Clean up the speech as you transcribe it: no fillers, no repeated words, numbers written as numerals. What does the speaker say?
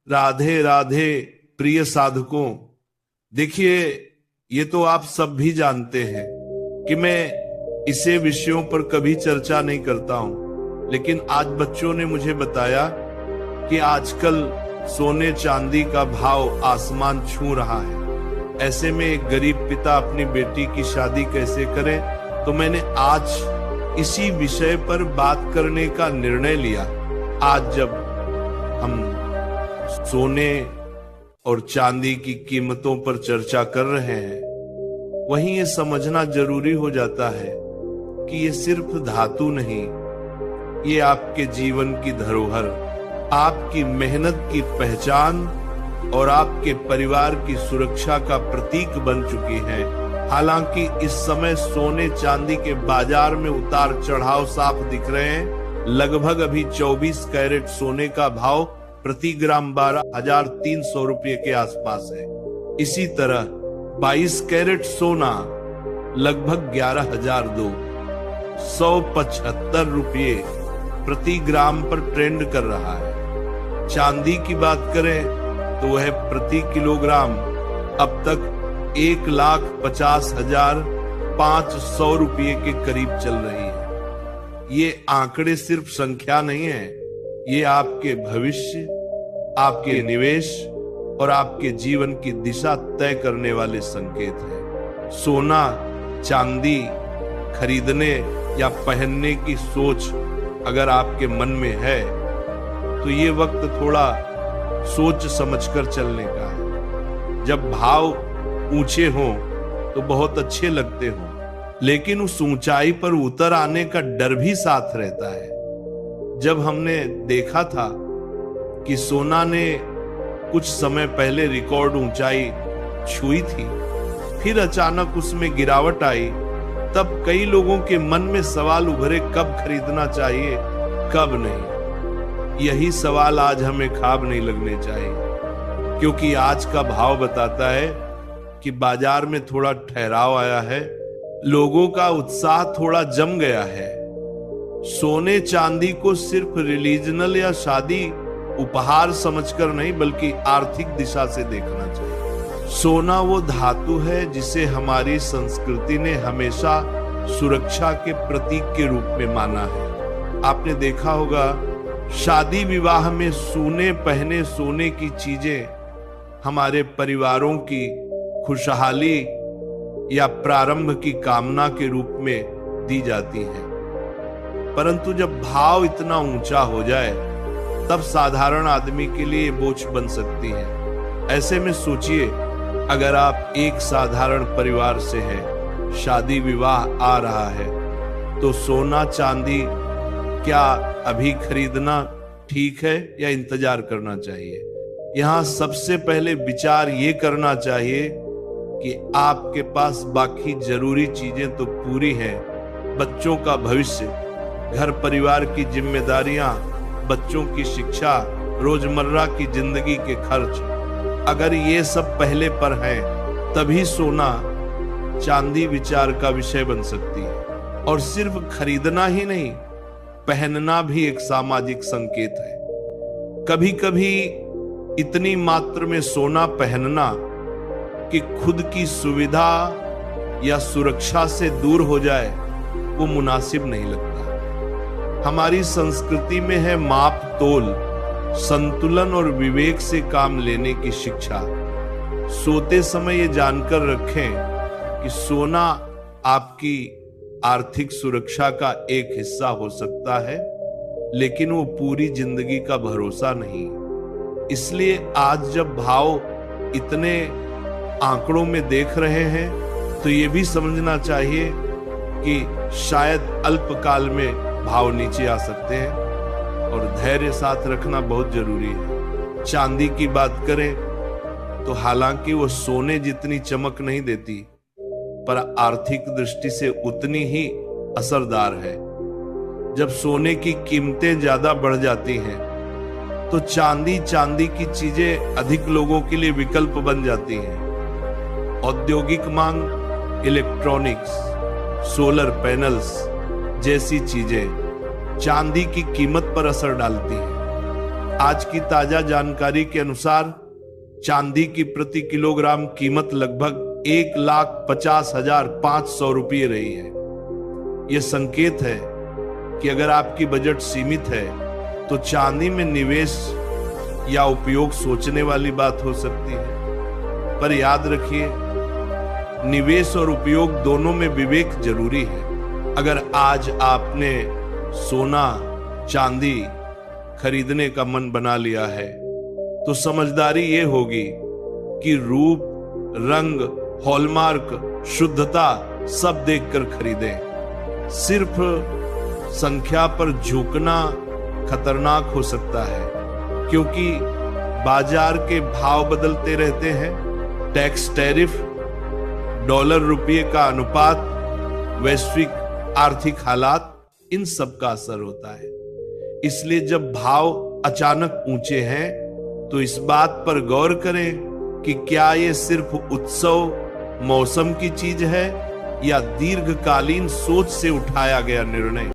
राधे राधे प्रिय साधकों। देखिए, ये तो आप सब भी जानते हैं कि मैं इसे विषयों पर कभी चर्चा नहीं करता हूं, लेकिन आज बच्चों ने मुझे बताया कि आजकल सोने चांदी का भाव आसमान छू रहा है। ऐसे में एक गरीब पिता अपनी बेटी की शादी कैसे करे, तो मैंने आज इसी विषय पर बात करने का निर्णय लिया। आज जब हम सोने और चांदी की कीमतों पर चर्चा कर रहे हैं, वहीं ये समझना जरूरी हो जाता है कि ये सिर्फ धातु नहीं, ये आपके जीवन की धरोहर, आपकी मेहनत की पहचान और आपके परिवार की सुरक्षा का प्रतीक बन चुकी है। हालांकि इस समय सोने चांदी के बाजार में उतार चढ़ाव साफ दिख रहे हैं। लगभग अभी 24 कैरेट सोने का भाव प्रति ग्राम 12,300 रुपये के आसपास है। इसी तरह 22 कैरेट सोना लगभग 11,002, 175 रुपये प्रति ग्राम पर ट्रेंड कर रहा है। चांदी की बात करें तो वह प्रति किलोग्राम अब तक 1,50,500 रुपये के करीब चल रही है। ये आंकड़े सिर्फ संख्या नहीं है, ये आपके भविष्य, आपके निवेश और आपके जीवन की दिशा तय करने वाले संकेत हैं। सोना चांदी खरीदने या पहनने की सोच अगर आपके मन में है तो ये वक्त थोड़ा सोच समझकर चलने का है। जब भाव ऊंचे हों तो बहुत अच्छे लगते हों, लेकिन उस ऊंचाई पर उतर आने का डर भी साथ रहता है। जब हमने देखा था कि सोना ने कुछ समय पहले रिकॉर्ड ऊंचाई छुई थी, फिर अचानक उसमें गिरावट आई, तब कई लोगों के मन में सवाल उभरे, कब खरीदना चाहिए, कब नहीं। यही सवाल आज हमें ख्वाब नहीं लगने चाहिए, क्योंकि आज का भाव बताता है कि बाजार में थोड़ा ठहराव आया है, लोगों का उत्साह थोड़ा जम गया है। सोने चांदी को सिर्फ रिलीजनल या शादी उपहार समझकर नहीं, बल्कि आर्थिक दिशा से देखना चाहिए। सोना वो धातु है जिसे हमारी संस्कृति ने हमेशा सुरक्षा के प्रतीक के रूप में माना है। आपने देखा होगा, शादी विवाह में सोने पहने सोने की चीजें हमारे परिवारों की खुशहाली या प्रारंभ की कामना के रूप में दी जाती हैं। परंतु जब भाव इतना ऊंचा हो जाए, तब साधारण आदमी के लिए बोझ बन सकती है। ऐसे में सोचिए, अगर आप एक साधारण परिवार से हैं, शादी विवाह आ रहा है, तो सोना चांदी क्या अभी खरीदना ठीक है या इंतजार करना चाहिए? यहाँ सबसे पहले विचार ये करना चाहिए कि आपके पास बाकी जरूरी चीजें तो पूरी हैं, बच्चों का भविष्य, घर परिवार की जिम्मेदारियां, बच्चों की शिक्षा, रोजमर्रा की जिंदगी के खर्च, अगर ये सब पहले पर हैं, तभी सोना चांदी विचार का विषय बन सकती है। और सिर्फ खरीदना ही नहीं, पहनना भी एक सामाजिक संकेत है। कभी कभी इतनी मात्रा में सोना पहनना कि खुद की सुविधा या सुरक्षा से दूर हो जाए, वो मुनासिब नहीं लगता। हमारी संस्कृति में है माप तोल, संतुलन और विवेक से काम लेने की शिक्षा। सोते समय ये जानकर रखें कि सोना आपकी आर्थिक सुरक्षा का एक हिस्सा हो सकता है, लेकिन वो पूरी जिंदगी का भरोसा नहीं। इसलिए आज जब भाव इतने आंकड़ों में देख रहे हैं, तो ये भी समझना चाहिए कि शायद अल्पकाल में भाव नीचे आ सकते हैं, और धैर्य साथ रखना बहुत जरूरी है। चांदी की बात करें तो हालांकि वो सोने जितनी चमक नहीं देती, पर आर्थिक दृष्टि से उतनी ही असरदार है। जब सोने की कीमतें ज्यादा बढ़ जाती हैं, तो चांदी की चीजें अधिक लोगों के लिए विकल्प बन जाती हैं। औद्योगिक मांग, इलेक्ट्रॉनिक्स, सोलर पैनल्स जैसी चीजें चांदी की कीमत पर असर डालती हैं। आज की ताजा जानकारी के अनुसार चांदी की प्रति किलोग्राम कीमत लगभग 1,50,500 रुपये रही है। यह संकेत है कि अगर आपकी बजट सीमित है तो चांदी में निवेश या उपयोग सोचने वाली बात हो सकती है। पर याद रखिए, निवेश और उपयोग दोनों में विवेक जरूरी है। अगर आज आपने सोना चांदी खरीदने का मन बना लिया है तो समझदारी ये होगी कि रूप, रंग, हॉलमार्क, शुद्धता सब देखकर खरीदें। सिर्फ संख्या पर झुकना खतरनाक हो सकता है, क्योंकि बाजार के भाव बदलते रहते हैं। टैक्स, टैरिफ, डॉलर रुपये का अनुपात, वैश्विक आर्थिक हालात, इन सब का असर होता है। इसलिए जब भाव अचानक ऊंचे हैं तो इस बात पर गौर करें कि क्या ये सिर्फ उत्सव, मौसम की चीज है या दीर्घकालीन सोच से उठाया गया निर्णय।